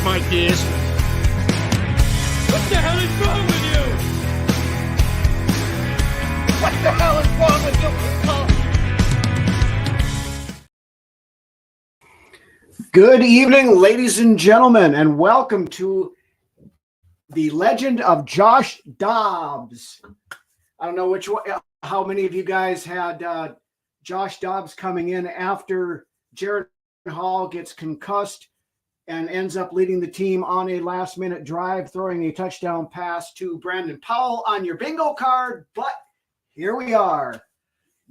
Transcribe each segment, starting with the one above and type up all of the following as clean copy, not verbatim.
my dears. What the hell is wrong with you? What the hell is wrong with you? Good evening, ladies and gentlemen, and welcome to the legend of Josh Dobbs. I don't know how many of you guys had Josh Dobbs coming in after Jared Hall gets concussed and ends up leading the team on a last-minute drive, throwing a touchdown pass to Brandon Powell on your bingo card. But here we are.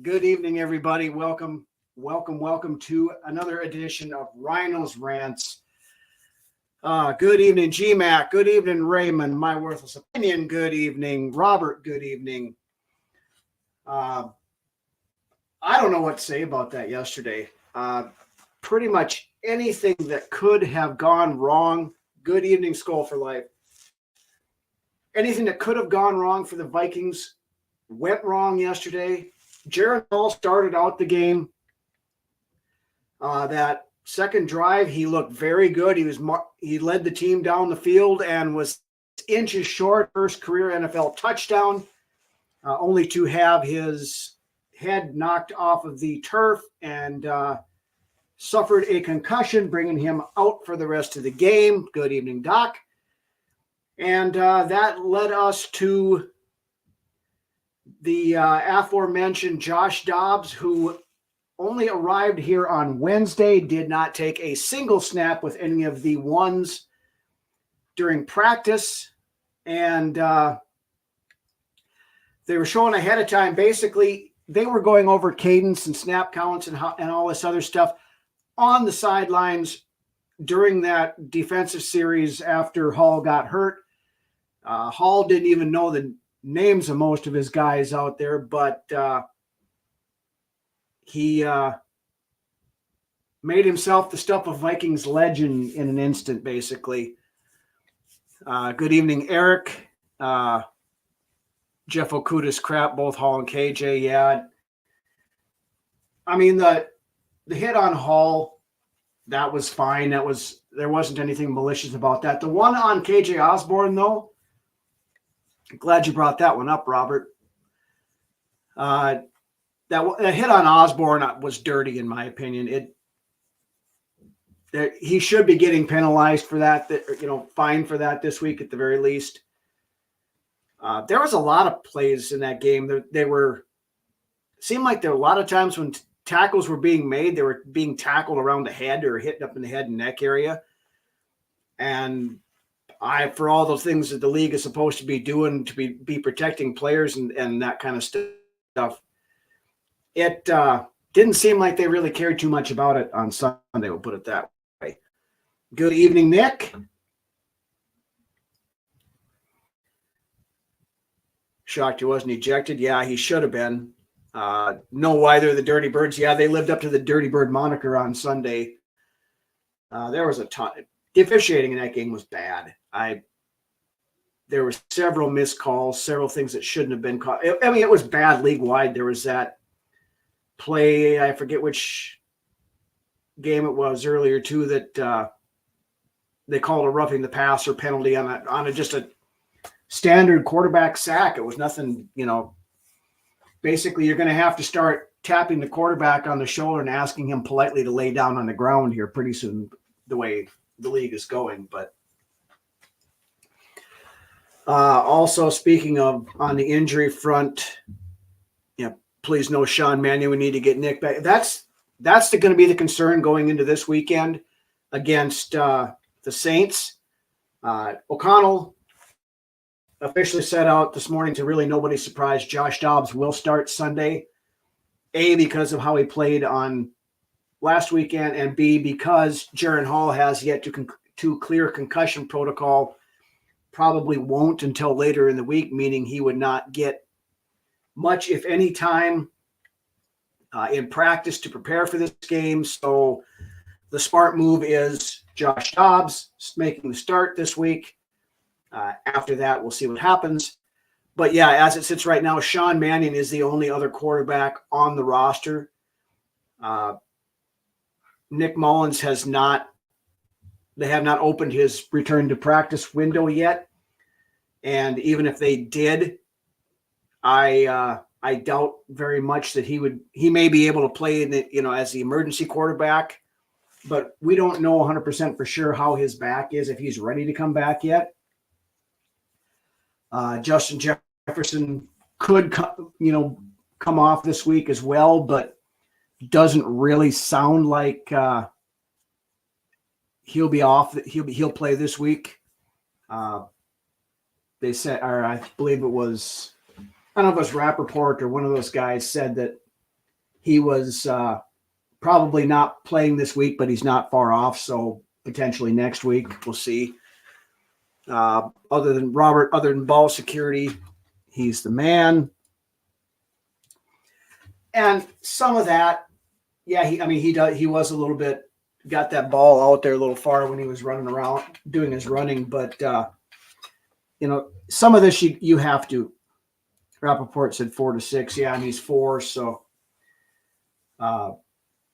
Good evening, everybody. Welcome to another edition of Ryno's Rants. Good evening, GMAC. Good evening, Raymond. My Worthless Opinion. Good evening, Robert. Good evening. I don't know what to say about that yesterday. Pretty much anything that could have gone wrong. Good evening, Skull for Life. Anything that could have gone wrong for the Vikings went wrong yesterday. Jared Hall started out the game. That second drive, he looked very good. He led the team down the field and was inches short, first career NFL touchdown, only to have his head knocked off of the turf and suffered a concussion, bringing him out for the rest of the game. Good evening, Doc. And that led us to the aforementioned Josh Dobbs, who only arrived here on Wednesday, did not take a single snap with any of the ones during practice. And they were showing ahead of time. Basically, they were going over cadence and snap counts and all this other stuff on the sidelines during that defensive series after Hall got hurt. Hall didn't even know the names of most of his guys out there, but he made himself the stuff of Vikings legend in an instant, basically. Good evening, Eric. Jeff Okuda's crap, both Hall and KJ. Yeah. I mean, the hit on Hall, that was fine. There wasn't anything malicious about that. The one on KJ Osborne, though, glad you brought that one up, Robert. That hit on Osborne was dirty, in my opinion. He should be getting penalized for that, fined for that this week at the very least. There was a lot of plays in that game. Seemed like there were a lot of times when tackles were being made, they were being tackled around the head or hitting up in the head and neck area. And for all those things that the league is supposed to be doing to be protecting players and that kind of stuff, it didn't seem like they really cared too much about it on Sunday, we'll put it that way. Good evening, Nick. Shocked he wasn't ejected. Yeah, he should have been. No, why they're the Dirty Birds. Yeah, they lived up to the Dirty Bird moniker on Sunday. There was a ton. The officiating in that game was bad. There were several missed calls, several things that shouldn't have been called. I mean, it was bad league-wide. There was that play, I forget which game it was earlier, too, that they called a roughing the passer penalty on just a standard quarterback sack. It was nothing, basically you're going to have to start tapping the quarterback on the shoulder and asking him politely to lay down on the ground here pretty soon, the way the league is going. But also speaking of on the injury front, please know Sean Mannion, we need to get Nick back. That's going to be the concern going into this weekend against the Saints. O'Connell officially set out this morning to really nobody's surprise. Josh Dobbs will start Sunday, A, because of how he played on last weekend, and B, because Jared Hall has yet to clear concussion protocol, probably won't until later in the week, meaning he would not get much, if any, time in practice to prepare for this game. So the smart move is Josh Dobbs making the start this week. After that, we'll see what happens. But yeah, as it sits right now, Sean Mannion is the only other quarterback on the roster. Nick Mullins has not they have not opened his return to practice window yet. And even if they did, I doubt very much that he may be able to play as the emergency quarterback, but we don't know 100% for sure how his back is, if he's ready to come back yet. Justin Jefferson could come off this week as well, but doesn't really sound like he'll be off. He'll play this week. They said, or I believe it was, I don't know if it was Rappaport or one of those guys said that he was probably not playing this week, but he's not far off. So potentially next week, we'll see. Other than ball security, he's the man. And some of that, yeah, he was a little bit, got that ball out there a little far when he was running around doing his running, but some of this you have to. Rappaport said 4 to 6, yeah, and he's 4, so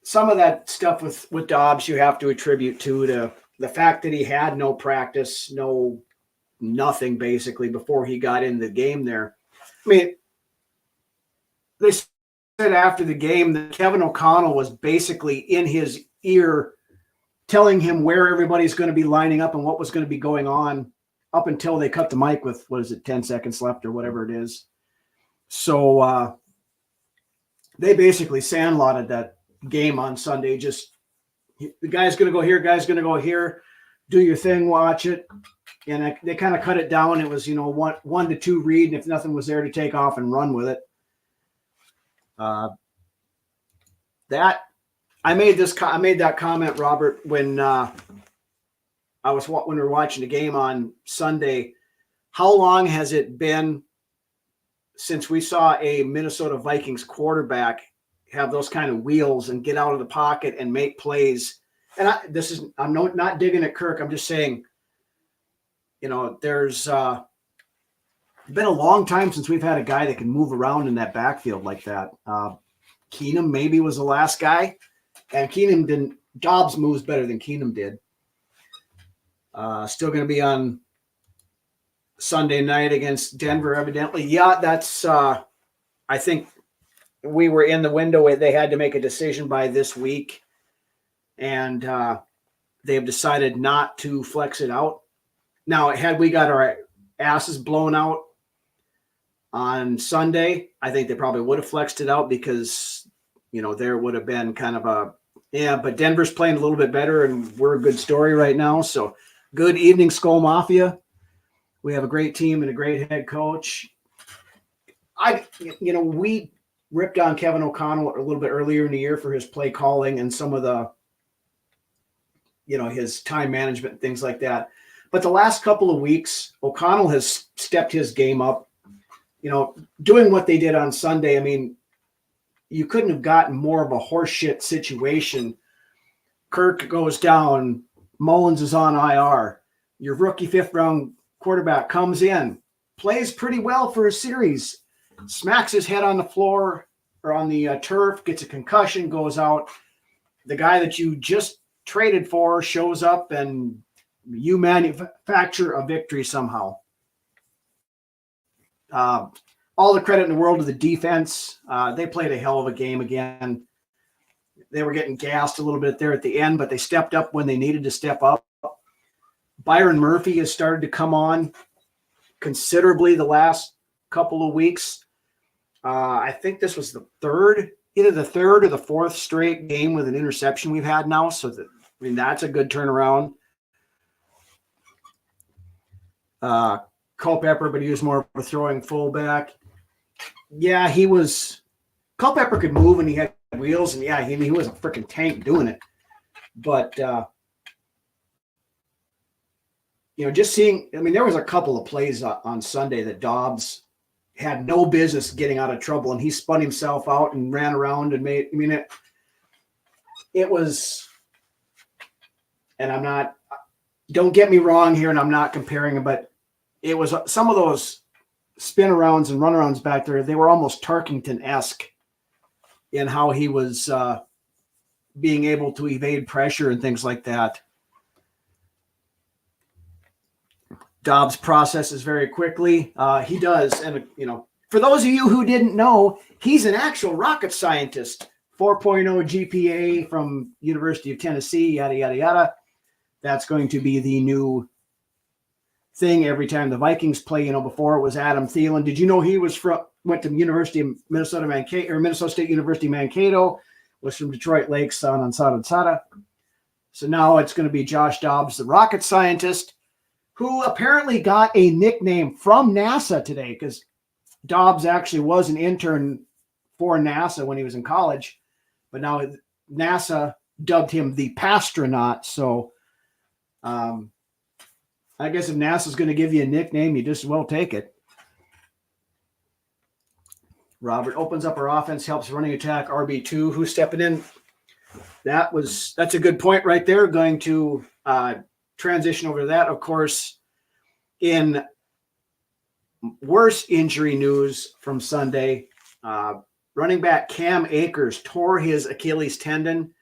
some of that stuff with Dobbs you have to attribute to the fact that he had no practice, nothing basically before he got in the game there. I mean, they said after the game that Kevin O'Connell was basically in his ear telling him where everybody's going to be lining up and what was going to be going on up until they cut the mic with, 10 seconds left or whatever it is. So they basically sandlotted that game on Sunday. Just the guy's going to go here, guy's going to go here, do your thing, watch it. And they kind of cut it down. It was, 1 to 2 read, and if nothing was there to take off and run with it. I made that comment, Robert, when we were watching the game on Sunday. How long has it been since we saw a Minnesota Vikings quarterback have those kind of wheels and get out of the pocket and make plays? And I'm not digging at Kirk. I'm just saying, there's been a long time since we've had a guy that can move around in that backfield like that. Keenum maybe was the last guy, and Keenum didn't. Dobbs moves better than Keenum did. Still going to be on Sunday night against Denver, evidently. Yeah, that's. I think we were in the window where they had to make a decision by this week, and they have decided not to flex it out. Now, had we got our asses blown out on Sunday, I think they probably would have flexed it out because, there would have been kind of but Denver's playing a little bit better and we're a good story right now. So good evening, Skull Mafia. We have a great team and a great head coach. We ripped on Kevin O'Connell a little bit earlier in the year for his play calling and some of the, his time management and things like that. But the last couple of weeks, O'Connell has stepped his game up, doing what they did on Sunday. I mean, you couldn't have gotten more of a horseshit situation. Kirk goes down. Mullins is on IR. Your rookie 5th-round quarterback comes in, plays pretty well for a series, smacks his head on the floor or on the turf, gets a concussion, goes out. The guy that you just traded for shows up and you manufacture a victory somehow. All the credit in the world to the defense. They played a hell of a game again. They were getting gassed a little bit there at the end, but they stepped up when they needed to step up. Byron Murphy has started to come on considerably the last couple of weeks. I think this was either the third or the fourth straight game with an interception we've had now. So that's a good turnaround. Culpepper, but he was more of a throwing fullback. Yeah, Culpepper could move and he had wheels, and yeah, he was a freaking tank doing it. But, just seeing, there was a couple of plays on Sunday that Dobbs had no business getting out of trouble, and he spun himself out and ran around and it was, and don't get me wrong here, and I'm not comparing it, but it was some of those spin arounds and run arounds back there. They were almost Tarkington-esque in how he was being able to evade pressure and things like that. Dobbs processes very quickly. He does. And, for those of you who didn't know, he's an actual rocket scientist. 4.0 GPA from University of Tennessee, yada, yada, yada. That's going to be the new thing every time the Vikings play. Before it was Adam Thielen. Did you know he went to University of Minnesota Mankato, or Minnesota State University Mankato, was from Detroit Lakes, Sada. So now it's going to be Josh Dobbs, the rocket scientist, who apparently got a nickname from NASA today, because Dobbs actually was an intern for NASA when he was in college, but now NASA dubbed him the Pastronaut. So I guess if NASA's going to give you a nickname, you just well take it. Robert opens up our offense, helps running attack, RB2. Who's stepping in? That's a good point right there. Going to transition over to that. Of course, in worse injury news from Sunday, running back Cam Akers tore his Achilles tendon.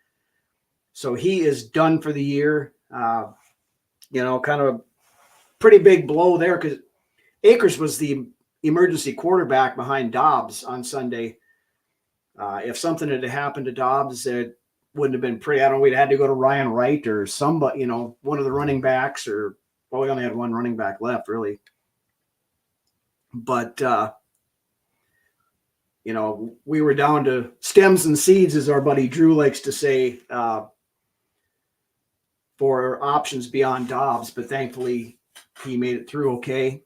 So he is done for the year. Kind of a pretty big blow there, because Akers was the emergency quarterback behind Dobbs on Sunday. If something had happened to Dobbs, it wouldn't have been pretty. I don't know, we'd had to go to Ryan Wright or somebody, one of the running backs, or, well, we only had one running back left, really. But, we were down to stems and seeds, as our buddy Drew likes to say, for options beyond Dobbs, but thankfully he made it through okay.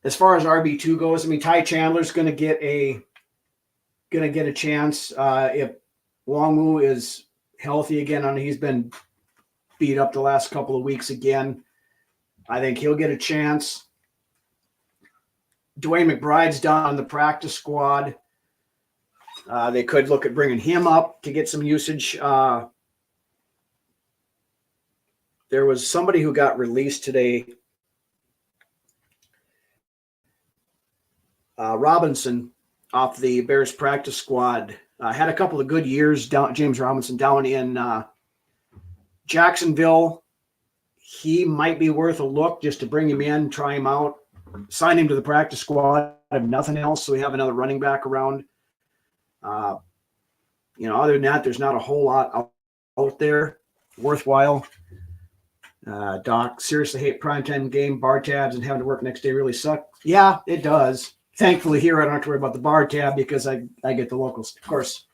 As far as RB2 goes, Ty Chandler's going to get a chance if Longmu is healthy again. He's been beat up the last couple of weeks again. I think he'll get a chance. Dwayne McBride's down on the practice squad. They could look at bringing him up to get some usage. There was somebody who got released today. Robinson off the Bears practice squad had a couple of good years down. James Robinson down in Jacksonville. He might be worth a look just to bring him in, try him out, sign him to the practice squad. If nothing else, so we have another running back around. Other than that, there's not a whole lot out there worthwhile. Doc, seriously hate primetime game, bar tabs, and having to work next day really suck. Yeah, it does. Thankfully here I don't have to worry about the bar tab because I get the locals. Of course,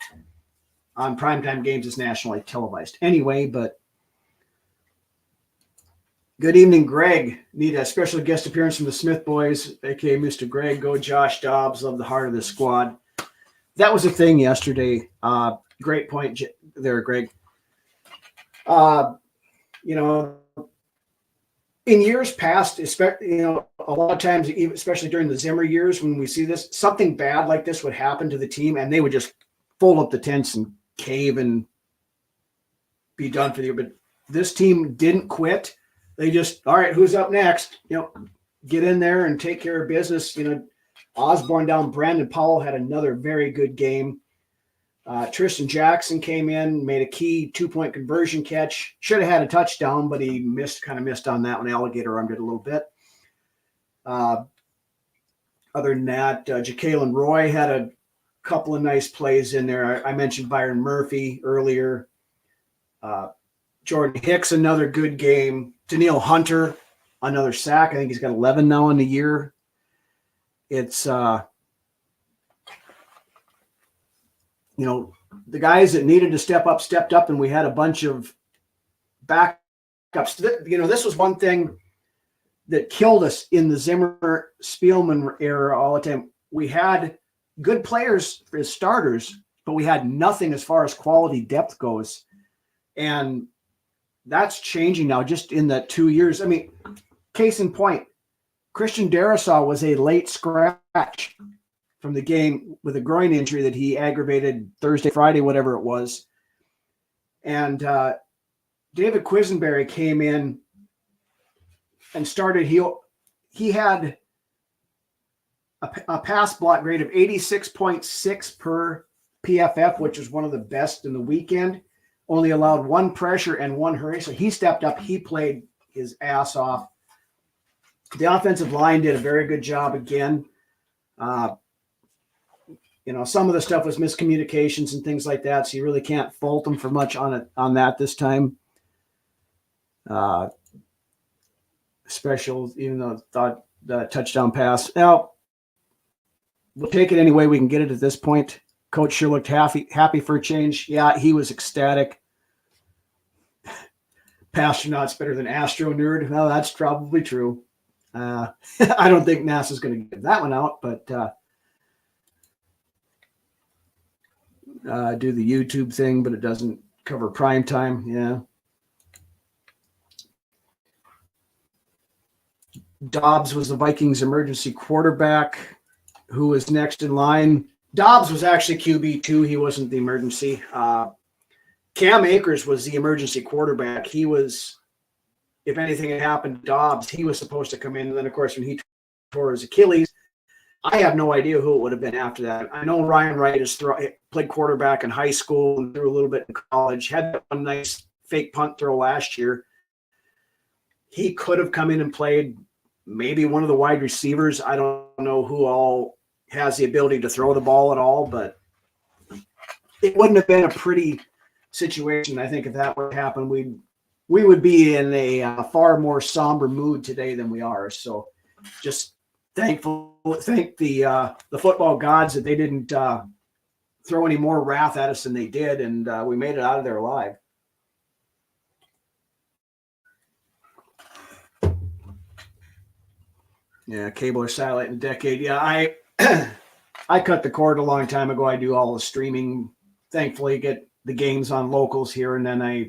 on primetime games, it's nationally televised anyway, but good evening, Greg. Need a special guest appearance from the Smith boys, aka Mr. Greg. Go Josh Dobbs, love the heart of the squad. That was a thing yesterday. Great point there, Greg. In years past, especially, a lot of times, especially during the Zimmer years, when we see this, something bad like this would happen to the team, and they would just fold up the tents and cave and be done for the year. But this team didn't quit. They just, all right, who's up next? Get in there and take care of business. Osborne down. Brandon Powell had another very good game. Tristan Jackson came in, made a key 2-point conversion catch. Should have had a touchdown, but he kind of missed on that one. Alligator armed it a little bit. Other than that, Jacqueline Roy had a couple of nice plays in there. I mentioned Byron Murphy earlier. Jordan Hicks, another good game. Daniil Hunter, another sack. I think he's got 11 now in the year. It's the guys that needed to step up, stepped up, and we had a bunch of backups. This was one thing that killed us in the Zimmer Spielman era all the time. We had good players as starters, but we had nothing as far as quality depth goes. And that's changing now just in the 2 years. Case in point, Christian Darrisaw was a late scratch from the game with a groin injury that he aggravated Thursday, Friday, whatever it was. And David Quisenberry came in and started. He had a pass block grade of 86.6 per PFF, which is one of the best in the weekend. only allowed one pressure and one hurry. So he stepped up. He played his ass off. The offensive line did a very good job again. Some of the stuff was miscommunications and things like that, so you really can't fault them for much on that this time. Special, even though thought the touchdown pass. Now, we'll take it any way we can get it at this point. Coach sure looked happy for a change. Yeah, he was ecstatic. Pastronaut's better than Astro Nerd. Well, that's probably true. I don't think NASA's going to give that one out, but do the YouTube thing, but it doesn't cover prime time. Yeah. Dobbs was the Vikings emergency quarterback. Who was next in line? Dobbs was actually QB2. He wasn't the emergency. Cam Akers was the emergency quarterback. He was, if anything had happened to Dobbs, he was supposed to come in. And then, of course, when he tore his Achilles, I have no idea who it would have been after that. I know Ryan Wright has played quarterback in high school and threw a little bit in college. Had that one nice fake punt throw last year. He could have come in and played maybe one of the wide receivers. I don't know who all has the ability to throw the ball at all, but it wouldn't have been a pretty situation. I think if that would happen, we would be in a far more somber mood today than we are. So just thank the football gods that they didn't throw any more wrath at us than they did, and we made it out of there alive. Yeah, cable or satellite in a decade. Yeah, I cut the cord a long time ago. I do all the streaming. Thankfully, get the games on locals here, and then I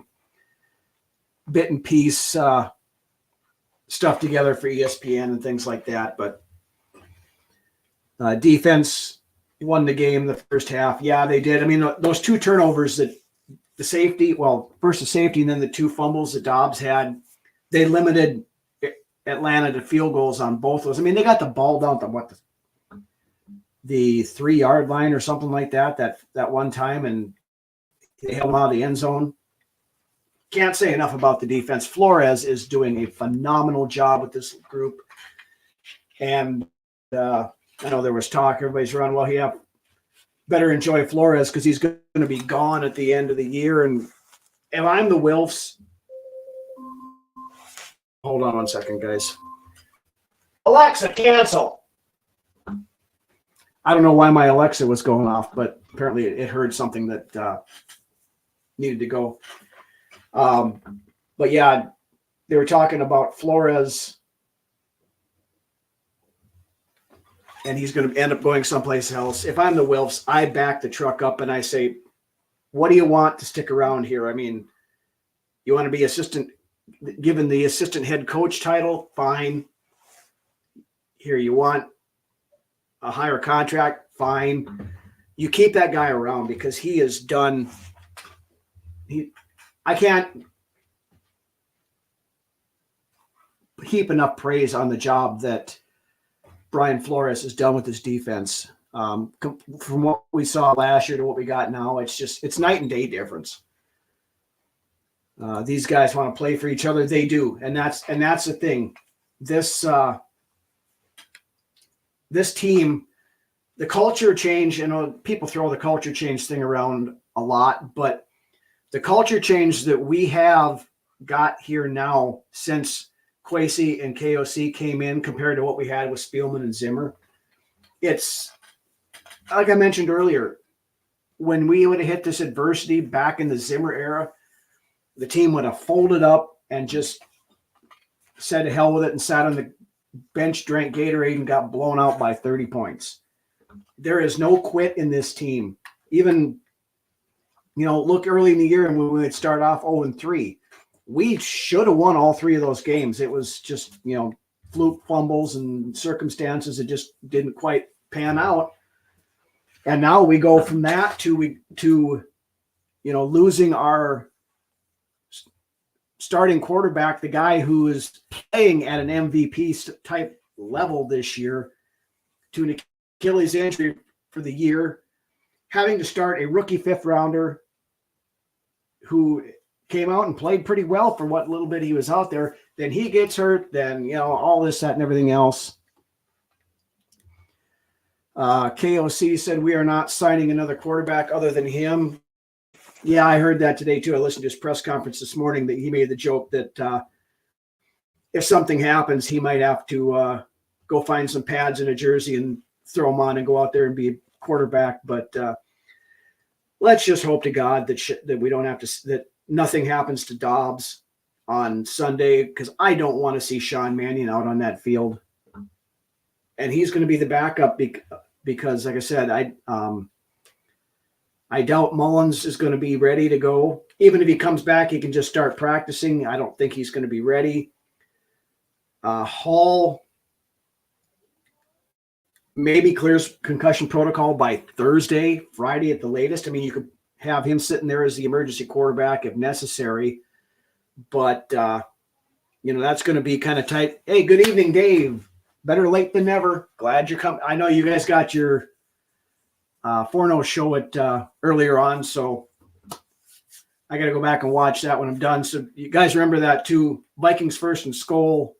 bit and piece stuff together for ESPN and things like that. But defense won the game the first half. Yeah, they did. I mean, those two turnovers that the safety, well, first the safety and then the two fumbles that Dobbs had, they limited Atlanta to field goals on both those. I mean, they got the ball down to the 3-yard line or something like that one time, and they held them out of the end zone. Can't say enough about the defense. Flores is doing a phenomenal job with this group. And I know there was talk, everybody's around, well, yeah, better enjoy Flores because he's going to be gone at the end of the year. And if I'm the Wilfs, hold on one second, guys. Alexa, cancel. I don't know why my Alexa was going off, but apparently it heard something that needed to go. But yeah, they were talking about Flores, and he's going to end up going someplace else. If I'm the Wilfs, I back the truck up and I say, what do you want to stick around here? I mean, you want to be given the assistant head coach title? Fine. Here, you want a higher contract? Fine. You keep that guy around because he has done. I can't heap enough praise on the job that Brian Flores has done with his defense. From what we saw last year to what we got now, it's night and day difference. These guys want to play for each other. They do, and that's the thing. This team, the culture change. People throw the culture change thing around a lot, but the culture change that we have got here now since Kwesi and KOC came in compared to what we had with Spielman and Zimmer, it's like I mentioned earlier, when we would have hit this adversity back in the Zimmer era, the team would have folded up and just said to hell with it and sat on the bench, drank Gatorade, and got blown out by 30 points. There is no quit in this team. Even, look early in the year and when we would start off 0-3, we should have won all three of those games. It was just, fluke fumbles and circumstances that just didn't quite pan out. And now we go from that to losing our starting quarterback, the guy who is playing at an MVP type level this year, to an Achilles injury for the year, having to start a rookie 5th rounder who came out and played pretty well for what little bit he was out there. Then he gets hurt. Then, all this, that, and everything else. KOC said, we are not signing another quarterback other than him. Yeah, I heard that today too. I listened to his press conference this morning that he made the joke that if something happens, he might have to go find some pads and a jersey and throw them on and go out there and be a quarterback. But let's just hope to God that we don't have to, that nothing happens to Dobbs on Sunday, because I don't want to see Sean Mannion out on that field. And he's going to be the backup because, like I said, I doubt Mullins is going to be ready to go. Even if he comes back, he can just start practicing. I don't think he's going to be ready. Hall maybe clears concussion protocol by Thursday, Friday at the latest. I mean, you could have him sitting there as the emergency quarterback if necessary. But, that's going to be kind of tight. Hey, good evening, Dave. Better late than never. Glad you're coming. I know you guys got your Forno show it earlier on, so I got to go back and watch that when I'm done. So you guys remember that too. Vikings First and Skull.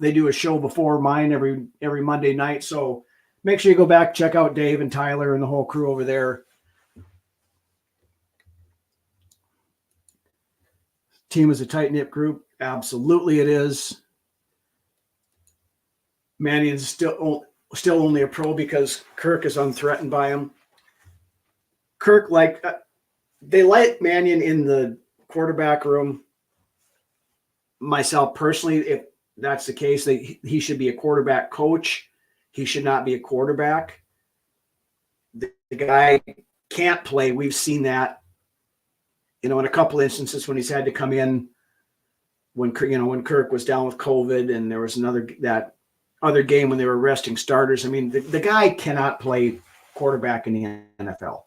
They do a show before mine every Monday night. So make sure you go back, check out Dave and Tyler and the whole crew over there. Team is a tight-knit group. Absolutely it is. Mannion's still only a pro because Kirk is unthreatened by him. Kirk, they like Mannion in the quarterback room. Myself personally, if that's the case, he should be a quarterback coach. He should not be a quarterback. The guy can't play. We've seen that, in a couple instances when he's had to come in when Kirk was down with COVID, and there was that other game when they were resting starters. I mean, the guy cannot play quarterback in the NFL.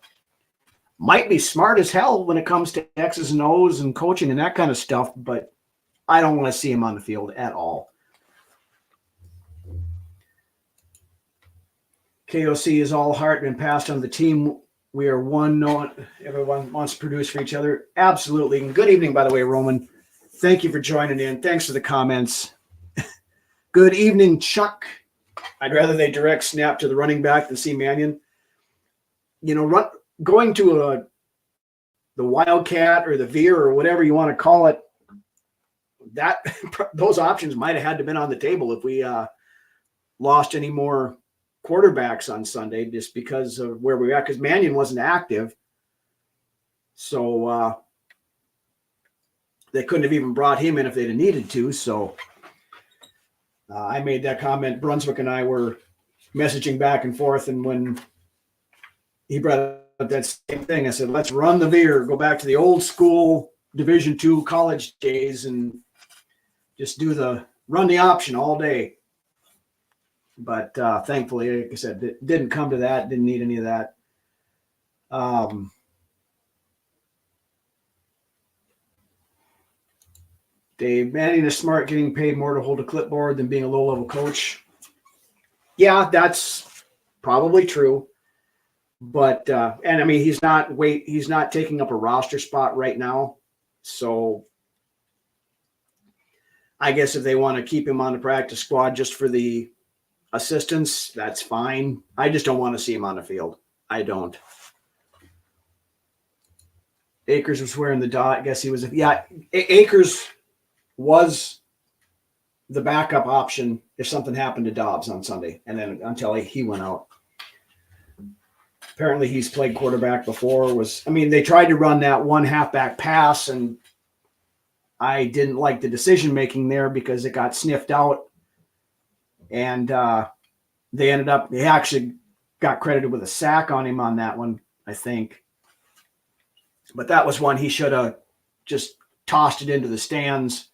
Might be smart as hell when it comes to X's and O's and coaching and that kind of stuff, but I don't want to see him on the field at all. KOC is all heart and passed on the team. We are one. Everyone wants to produce for each other. Absolutely. And good evening, by the way, Roman. Thank you for joining in. Thanks for the comments. Good evening, Chuck. I'd rather they direct snap to the running back than see Mannion. Going to the Wildcat or the Veer or whatever you want to call it, those options might have had to been on the table if we lost any more quarterbacks on Sunday, just because of where we are, because Mannion wasn't active. So they couldn't have even brought him in if they'd have needed to. So I made that comment. Brunswick and I were messaging back and forth, and when he brought up that same thing, I said, let's run the Veer, go back to the old school Division II college days and just run the option all day. But thankfully, like I said, it didn't come to that, didn't need any of that. Dave, Mannion is smart, getting paid more to hold a clipboard than being a low-level coach. Yeah, that's probably true. But and I mean, he's not taking up a roster spot right now. So I guess if they want to keep him on the practice squad just for the assistance, that's fine. I just don't want to see him on the field. I don't. Akers was wearing the dot. I guess he was. Yeah, Akers was the backup option if something happened to Dobbs on Sunday, and then until he went out. Apparently he's played quarterback before. They tried to run that one halfback pass, and I didn't like the decision-making there because it got sniffed out. And they actually got credited with a sack on him on that one, I think. But that was one he should have just tossed it into the stands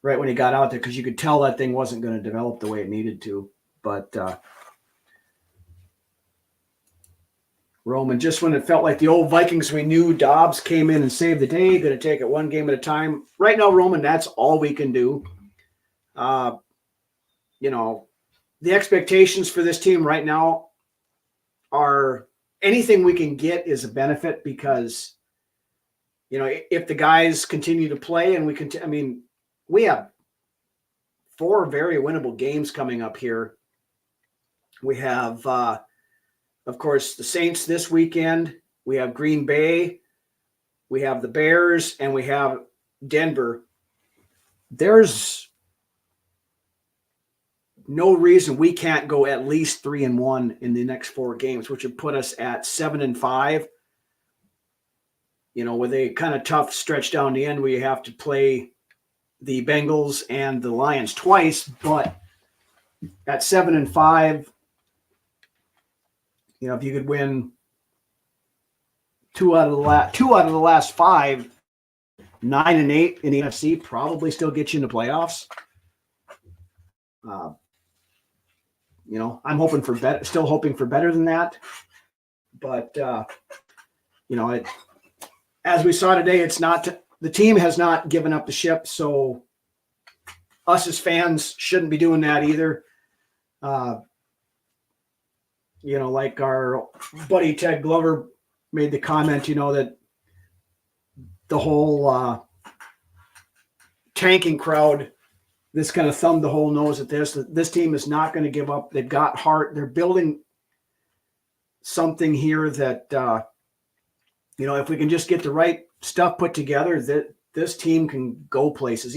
right when he got out there, because you could tell that thing wasn't going to develop the way it needed to. But Roman, just when it felt like the old Vikings we knew, Dobbs came in and saved the day, going to take it one game at a time. Right now, Roman, that's all we can do. The expectations for this team right now are anything we can get is a benefit, because, if the guys continue to play and we have 4 very winnable games coming up here. We have, of course, the Saints this weekend. We have Green Bay. We have the Bears, and we have Denver. There's no reason we can't go at least 3-1 in the next 4 games, which would put us at 7-5. With a kind of tough stretch down the end where you have to play the Bengals and the Lions twice, but at 7-5, if you could win 2 out of the last 5, 9-8 in the NFC, probably still get you in the playoffs. I'm hoping for better, still hoping for better than that. But as we saw today, the team has not given up the ship, so us as fans shouldn't be doing that either. Like our buddy Ted Glover made the comment, that the whole tanking crowd, this kind of thumbed the whole nose at this. This team is not going to give up. They've got heart. They're building something here that, if we can just get the right stuff put together, that this team can go places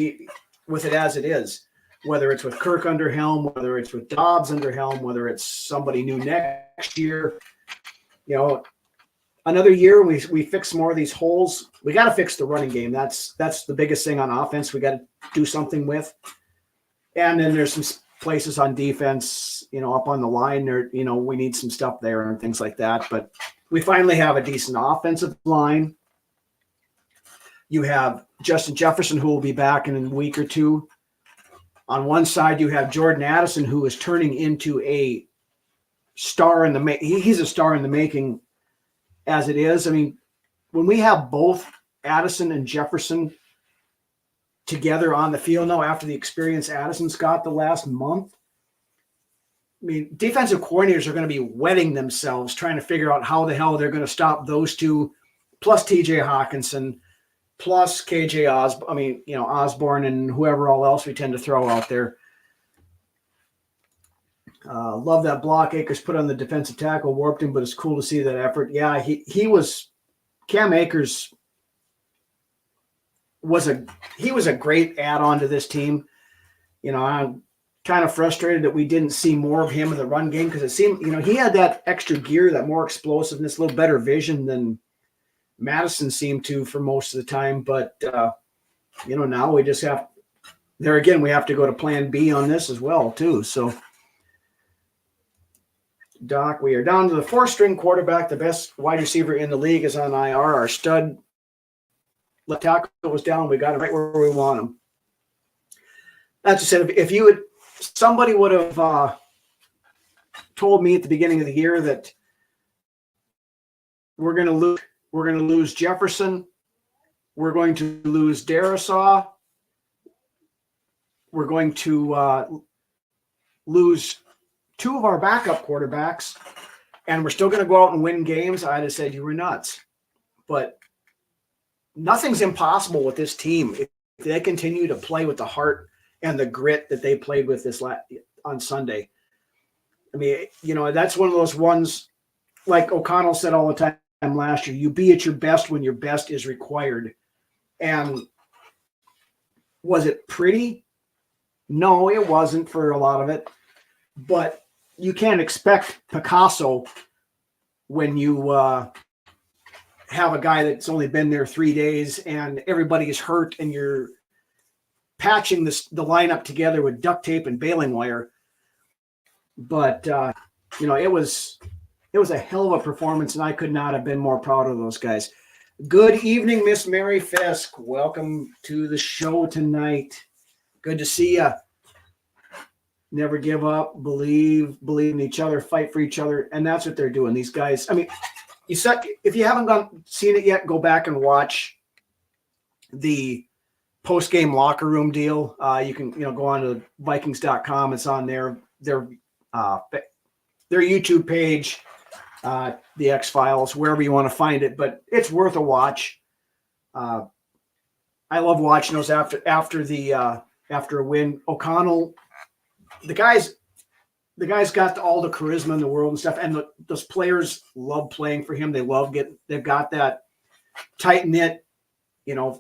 with it as it is, whether it's with Kirk under helm, whether it's with Dobbs under helm, whether it's somebody new next year. Another year we fix more of these holes. We got to fix the running game. That's the biggest thing on offense. We got to do something with. And then there's some places on defense, up on the line there, we need some stuff there and things like that. But we finally have a decent offensive line. You have Justin Jefferson, who will be back in a week or two. On one side, you have Jordan Addison, who is turning into a star in the making. He's a star in the making as it is. When we have both Addison and Jefferson together on the field now after the experience Addison's got the last month, defensive coordinators are going to be wetting themselves trying to figure out how the hell they're going to stop those two, plus TJ Hawkinson, plus KJ Osborne and whoever all else we tend to throw out there. Love that block Akers put on the defensive tackle, warped him, but it's cool to see that effort. Yeah, Cam Akers was a great add-on to this team. I'm kind of frustrated that we didn't see more of him in the run game because it seemed, he had that extra gear, that more explosiveness, a little better vision than Madison seemed to for most of the time. But, now we just have – there again, we have to go to plan B on this as well too. So, Doc, we are down to the 4th-string quarterback. The best wide receiver in the league is on IR. Our stud left tackle was down. We got him right where we want him. That's just it. If somebody would have told me at the beginning of the year that we're going to lose Jefferson, we're going to lose Darisaw, we're going to lose 2 of our backup quarterbacks, and we're still going to go out and win games, I'd have said you were nuts. But nothing's impossible with this team if they continue to play with the heart and the grit that they played with on Sunday. That's one of those ones, like O'Connell said all the time last year, you be at your best when your best is required. And was it pretty? No, it wasn't for a lot of it. But you can't expect Picasso when you have a guy that's only been there 3 days and everybody is hurt and you're patching the lineup together with duct tape and baling wire. But, it was a hell of a performance, and I could not have been more proud of those guys. Good evening, Miss Mary Fisk. Welcome to the show tonight. Good to see you. Never give up, believe in each other, fight for each other, and that's what they're doing. These guys, if you haven't seen it yet, go back and watch the post-game locker room deal. You can go on to Vikings.com. It's on their YouTube page, the X-Files, wherever you want to find it. But it's worth a watch. I love watching those after a win. O'Connell, the guy's got all the charisma in the world and stuff, and those players love playing for him. They've got that tight knit. I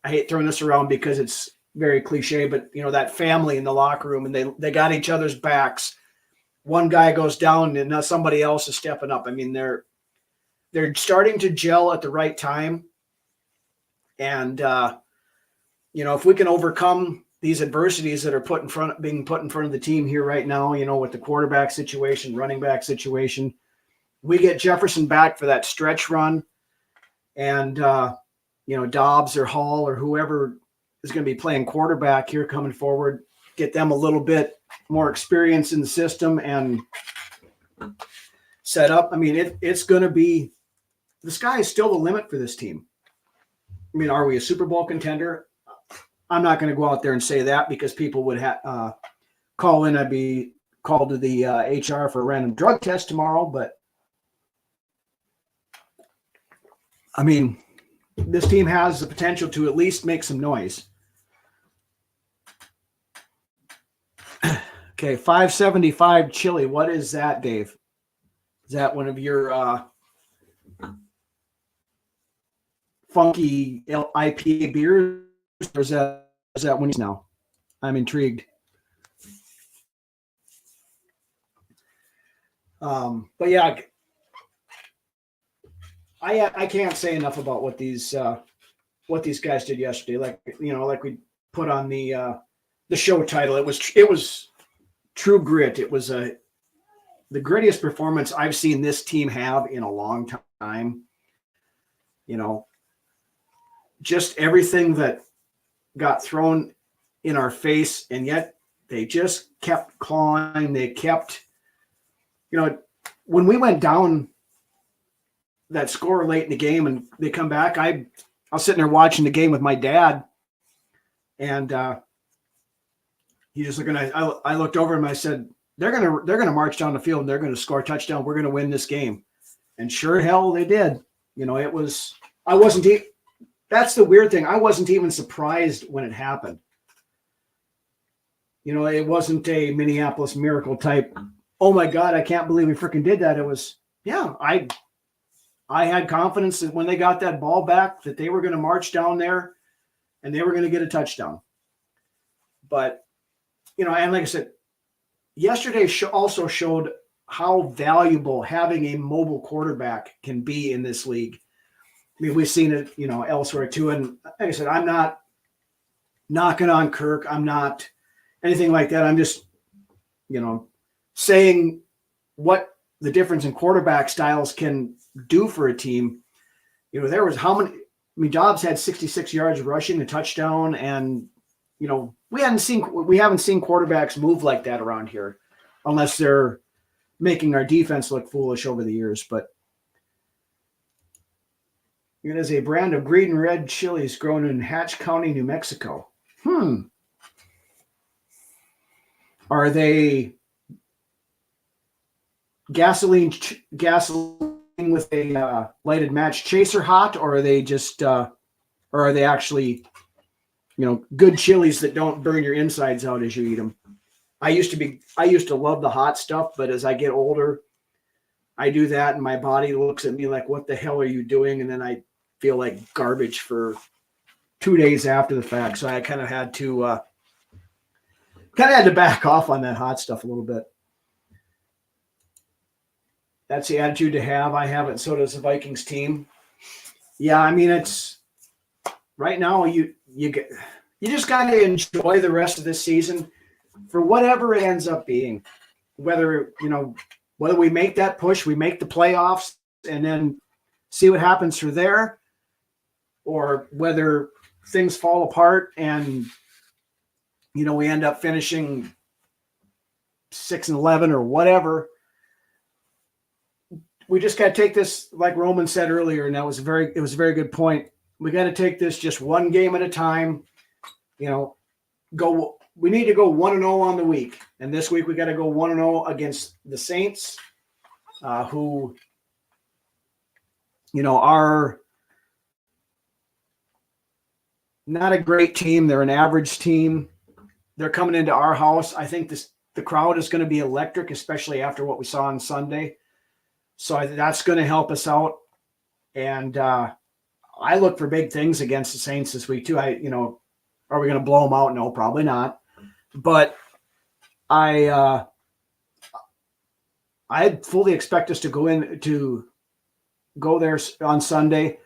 hate throwing this around because it's very cliche, but that family in the locker room, and they got each other's backs. One guy goes down, and now somebody else is stepping up. I mean, they're starting to gel at the right time, and if we can overcome these adversities that are being put in front of the team here right now, with the quarterback situation, running back situation, we get Jefferson back for that stretch run, and Dobbs or Hall or whoever is going to be playing quarterback here coming forward, get them a little bit more experience in the system and set up. I mean, it's going to be, the sky is still the limit for this team. I mean, are we a Super Bowl contender? I'm not going to go out there and say that because people would call in. I'd be called to the HR for a random drug test tomorrow. But, I mean, this team has the potential to at least make some noise. Okay, 575 chili. What is that, Dave? Is that one of your funky IPA beers, or is that one now? I'm intrigued. But yeah, I can't say enough about what these guys did yesterday. Like we put on the show title. It was true grit. It was the grittiest performance I've seen this team have in a long time. Just everything that got thrown in our face, and yet they just kept clawing. They kept, when we went down that score late in the game and they come back, I was sitting there watching the game with my dad, and he just looking at, I looked over him and I said, they're gonna march down the field and they're gonna score a touchdown. We're gonna win this game. And sure hell they did. That's the weird thing. I wasn't even surprised when it happened. It wasn't a Minneapolis Miracle type, oh my God, I can't believe we freaking did that. It was, yeah, I had confidence that when they got that ball back that they were going to march down there and they were going to get a touchdown. But, and like I said, yesterday also showed how valuable having a mobile quarterback can be in this league. I mean, we've seen it, elsewhere too. And like I said, I'm not knocking on Kirk. I'm not anything like that. I'm just, saying what the difference in quarterback styles can do for a team. There was Dobbs had 66 yards rushing, a touchdown, and we haven't seen quarterbacks move like that around here, unless they're making our defense look foolish over the years. But it is a brand of green and red chilies grown in Hatch County, New Mexico. Are they gasoline with a lighted match chaser hot, or are they just, or are they actually, good chilies that don't burn your insides out as you eat them? I used to love the hot stuff, but as I get older, I do that and my body looks at me like, what the hell are you doing? And then I feel like garbage for 2 days after the fact. So I kind of had to back off on that hot stuff a little bit. That's the attitude to have. I have it. So does the Vikings team. Yeah. I mean, it's right now you just got to enjoy the rest of this season for whatever it ends up being, whether we make that push, we make the playoffs and then see what happens from there, or whether things fall apart and, we end up finishing 6-11 or whatever. We just got to take this, like Roman said earlier, and it was a very good point. We got to take this just one game at a time. We need to go 1-0 on the week. And this week we got to go 1-0 against the Saints, who, are not a great team. They're an average team. They're coming into our house. I think the crowd is going to be electric, especially after what we saw on Sunday. So that's going to help us out. And I look for big things against the Saints this week too. Are we going to blow them out? No, probably not. But I fully expect us to go there on Sunday.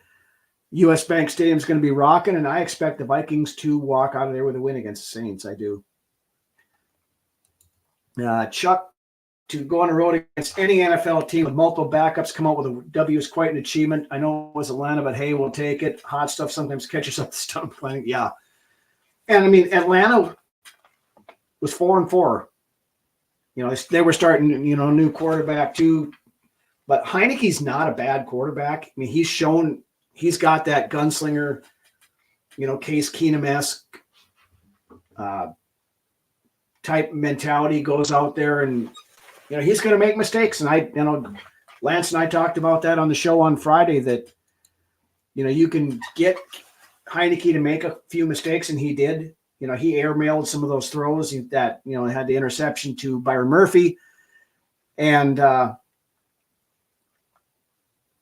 U.S. Bank Stadium is going to be rocking, and I expect the Vikings to walk out of there with a win against the Saints. I do. Chuck, to go on the road against any NFL team with multiple backups, come out with a W is quite an achievement. I know it was Atlanta, but hey, we'll take it. Hot stuff sometimes catches up the stomach playing. Yeah. And I mean, Atlanta was 4-4. They were starting, new quarterback too. But Heineke's not a bad quarterback. I mean, he's shown he's got that gunslinger, Case Keenum-esque type mentality, goes out there and, he's going to make mistakes. And Lance and I talked about that on the show on Friday that, you can get Heineke to make a few mistakes, and he did. He airmailed some of those throws that, had the interception to Byron Murphy. And,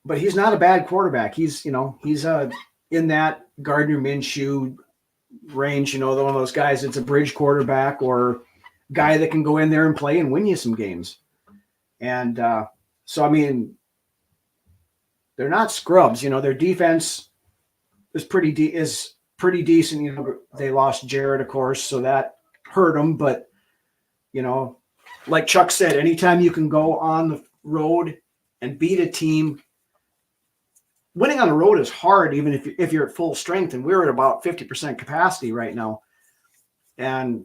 but he's not a bad quarterback. He's in that Gardner Minshew range, one of those guys that's a bridge quarterback or guy that can go in there and play and win you some games. And so, I mean, they're not scrubs. Their defense is pretty decent. They lost Jared, of course, so that hurt them. But, like Chuck said, anytime you can go on the road and beat a team, winning on the road is hard, even if you're at full strength, and we're at about 50% capacity right now. And,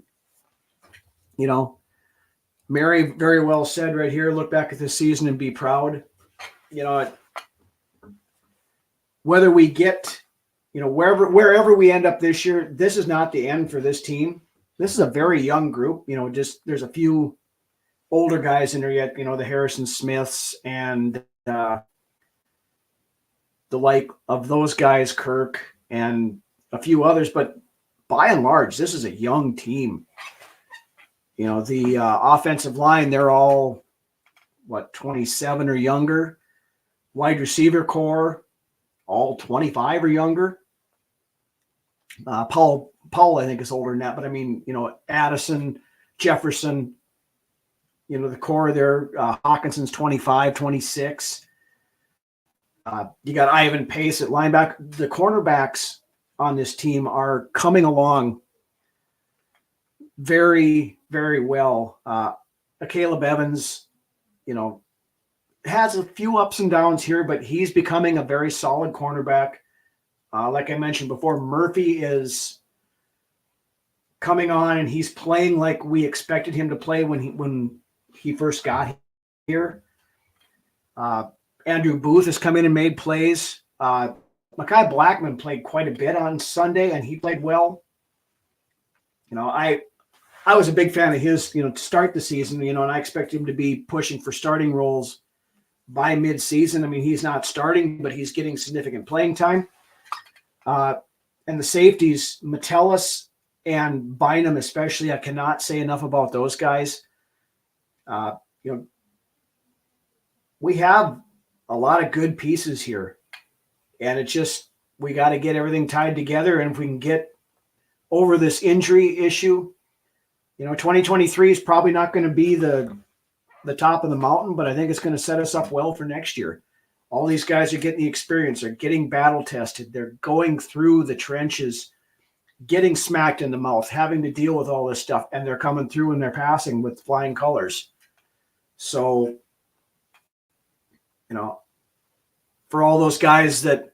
Mary very well said right here, look back at this season and be proud. Whether we get, wherever we end up this year, this is not the end for this team. This is a very young group. There's a few older guys in there yet, the Harrison Smiths and the like of those guys, Kirk and a few others. But by and large, this is a young team. The offensive line, they're all, 27 or younger. Wide receiver core, all 25 or younger. Paul, I think, is older than that. But, I mean, Addison, Jefferson, the core there, Hawkinson's 25, 26. You got Ivan Pace at linebacker. The cornerbacks on this team are coming along very, very well. Caleb Evans, has a few ups and downs here, but he's becoming a very solid cornerback. Like I mentioned before, Murphy is coming on, and he's playing like we expected him to play when he first got here. Andrew Booth has come in and made plays. Mekhi Blackman played quite a bit on Sunday, and he played well. I was a big fan of his, to start the season, and I expect him to be pushing for starting roles by mid-season. I mean, he's not starting, but he's getting significant playing time. And the safeties, Metellus and Bynum especially, I cannot say enough about those guys. We have a lot of good pieces here, and it's just we got to get everything tied together. And if we can get over this injury issue, 2023 is probably not going to be the top of the mountain, but I think it's going to set us up well for next year. All these guys are getting the experience. They're getting battle tested. They're going through the trenches, getting smacked in the mouth, having to deal with all this stuff, and they're coming through and they're passing with flying colors. So, for all those guys that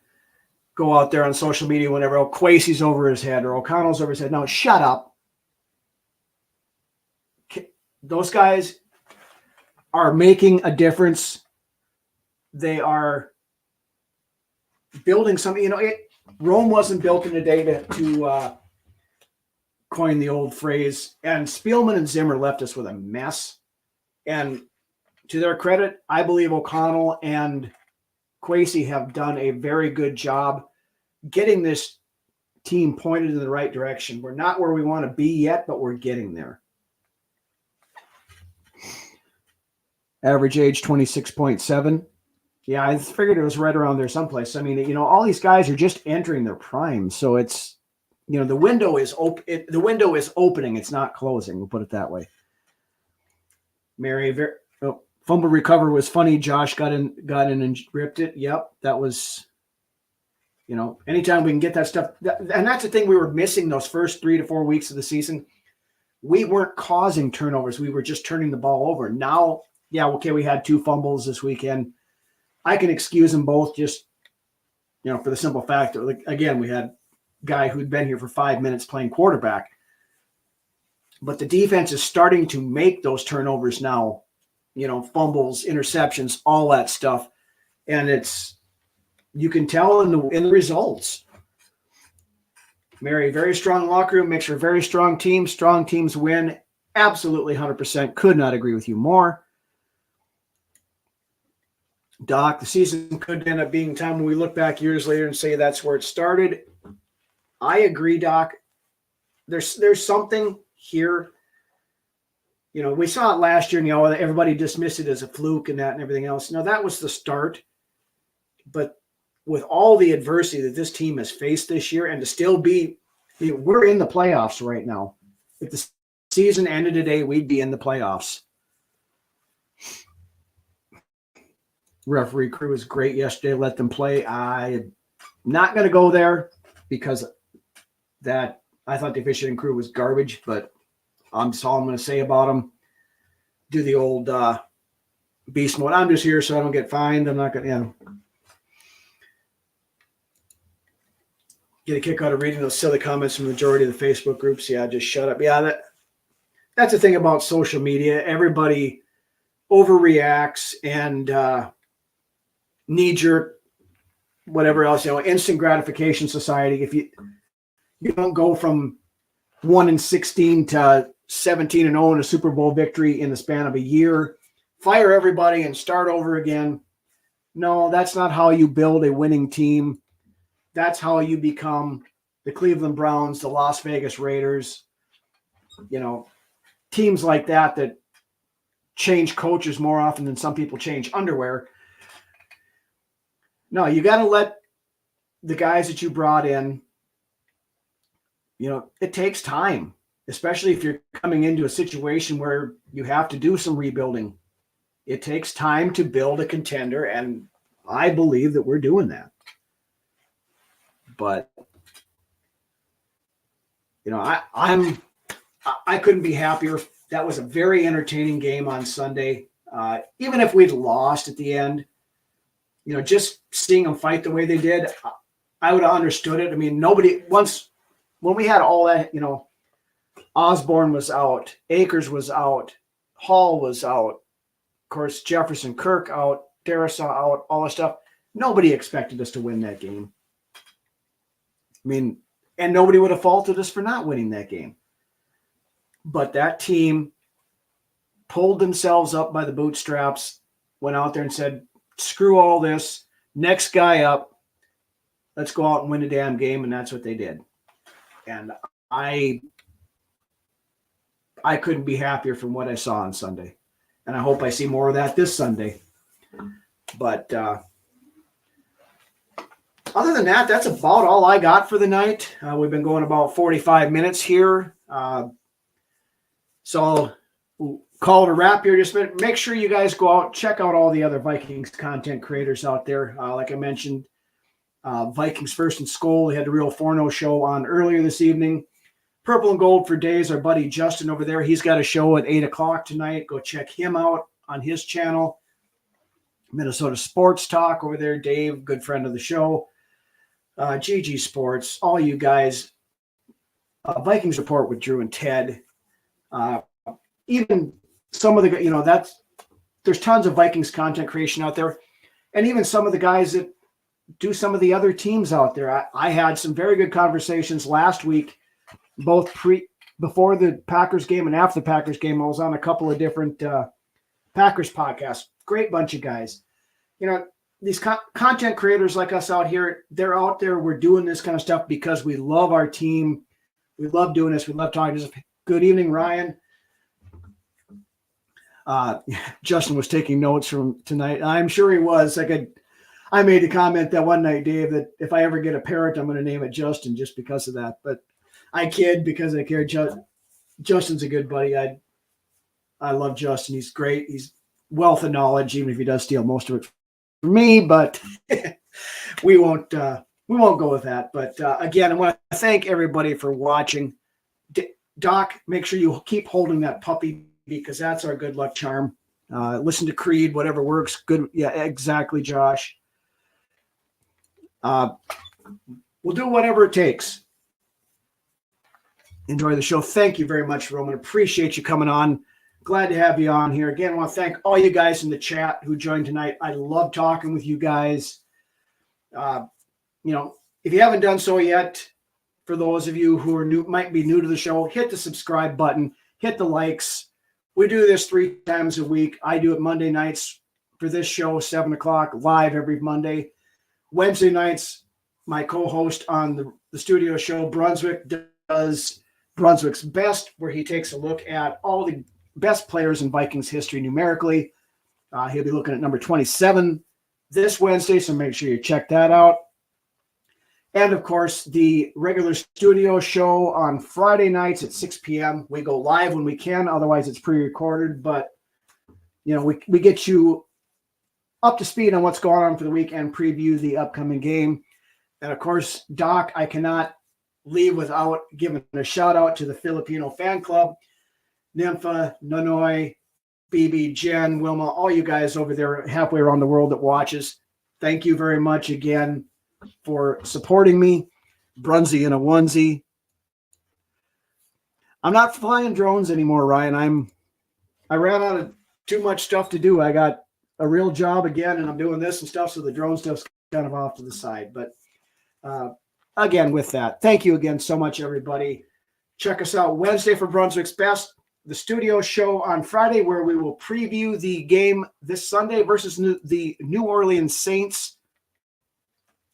go out there on social media whenever Kwesi's over his head or O'Connell's over his head, no, shut up. Those guys are making a difference. They are building something. Rome wasn't built in a day to coin the old phrase. And Spielman and Zimmer left us with a mess. And to their credit, I believe O'Connell and Kwesi have done a very good job getting this team pointed in the right direction. We're not where we want to be yet, but we're getting there. Average age 26.7. Yeah, I figured it was right around there someplace. I mean, all these guys are just entering their prime, so it's, the window is open. The window is opening. It's not closing. We'll put it that way. Mary, fumble recover was funny. Josh got in and ripped it. Yep, that was. Anytime we can get that stuff, and that's the thing we were missing those first 3 to 4 weeks of the season. We weren't causing turnovers. We were just turning the ball over. Now, yeah, okay, we had 2 fumbles this weekend. I can excuse them both just, for the simple fact that, again, we had a guy who'd been here for 5 minutes playing quarterback. But the defense is starting to make those turnovers now, fumbles, interceptions, all that stuff. And you can tell in the results. Mary, very strong locker room, makes for a very strong team. Strong teams win. Absolutely 100%. Could not agree with you more. Doc, the season could end up being time when we look back years later and say that's where it started. I agree, Doc. There's something here. We saw it last year, and everybody dismissed it as a fluke and everything else. No, that was the start. But with all the adversity that this team has faced this year, and to still be, we're in the playoffs right now. If the season ended today, we'd be in the playoffs. Referee crew was great yesterday. Let them play. I'm not going to go there because that I thought the officiating crew was garbage, but that's all I'm going to say about them. Do the old beast mode. I'm just here so I don't get fined. I'm not going to get a kick out of reading those silly comments from the majority of the Facebook groups. Yeah, just shut up. Yeah, that's the thing about social media. Everybody overreacts and knee-jerk, whatever else, instant gratification society. If you don't go from 1-16 to 17-0 in a Super Bowl victory in the span of a year, fire everybody and start over again. No, that's not how you build a winning team. That's how you become the Cleveland Browns, the Las Vegas Raiders, teams like that change coaches more often than some people change underwear. No, you got to let the guys that you brought in, it takes time, especially if you're coming into a situation where you have to do some rebuilding. It takes time to build a contender, and I believe that we're doing that. But, I couldn't be happier. That was a very entertaining game on Sunday. Even if we'd lost at the end, just seeing them fight the way they did, I would have understood it. I mean, when we had all that, Osborne was out, Akers was out, Hall was out, of course, Jefferson, Kirk out, Darrisaw out, all that stuff. Nobody expected us to win that game. I mean, and nobody would have faulted us for not winning that game. But that team pulled themselves up by the bootstraps, went out there and said, screw all this, next guy up, let's go out and win a damn game, and that's what they did. And I couldn't be happier from what I saw on Sunday. And I hope I see more of that this Sunday. But other than that, that's about all I got for the night. We've been going about 45 minutes here. So we'll call it a wrap here. Just make sure you guys go out, check out all the other Vikings content creators out there. Like I mentioned, Vikings First and Skol. We had the Real Forno show on earlier this evening. Purple and Gold for Days, our buddy Justin over there. He's got a show at 8 o'clock tonight. Go check him out on his channel. Minnesota Sports Talk over there. Dave, good friend of the show. GG Sports, all you guys. Vikings Report with Drew and Ted. Even some of the, there's tons of Vikings content creation out there. And even some of the guys that do some of the other teams out there. I had some very good conversations last week, both before the Packers game and after the Packers game. I was on a couple of different Packers podcasts. Great bunch of guys. these content creators like us out here, they're out there. We're doing this kind of stuff because we love our team. We love doing this. We love talking. Good evening, Ryan. Justin was taking notes from tonight. I'm sure he was. I made the comment that one night, Dave, that if I ever get a parrot, I'm going to name it Justin just because of that. But I kid because I care. Justin's a good buddy. I love Justin. He's great. He's wealth of knowledge, even if he does steal most of it from me. But we won't go with that. But again, I want to thank everybody for watching. Doc, make sure you keep holding that puppy because that's our good luck charm. Listen to Creed, whatever works. Good. Yeah, exactly, Josh. We'll do whatever it takes. Enjoy the show. Thank you very much, Roman. Appreciate you coming on. Glad to have you on here. Again, I want to thank all you guys in the chat who joined tonight. I love talking with you guys. If you haven't done so yet, for those of you who are new, might be new to the show, hit the subscribe button, hit the likes. We do this 3 times a week. I do it Monday nights for this show, 7 o'clock, live every Monday. Wednesday nights, my co-host on the studio show, Brunswick, does Brunswick's Best, where he takes a look at all the best players in Vikings history numerically. He'll be looking at number 27 this Wednesday, so make sure you check that out. And, of course, the regular studio show on Friday nights at 6 p.m. We go live when we can. Otherwise, it's pre-recorded. But, we get you up to speed on what's going on for the week and preview the upcoming game. And, of course, Doc, I cannot leave without giving a shout-out to the Filipino fan club. Nympha, Nonoy, BB, Jen, Wilma, all you guys over there halfway around the world that watches. Thank you very much again for supporting me. Brunsy in a onesie. I'm not flying drones anymore, Ryan. I ran out of too much stuff to do. I got a real job again, and I'm doing this and stuff, so the drone stuff's kind of off to the side. But again, with that, thank you again so much, everybody. Check us out Wednesday for Brunswick's Best, the studio show on Friday, where we will preview the game this Sunday versus the New Orleans Saints.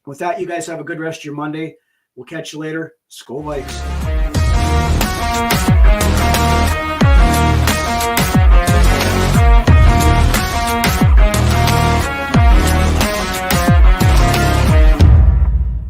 With that, you guys have a good rest of your Monday. We'll catch you later. Skol Vikes.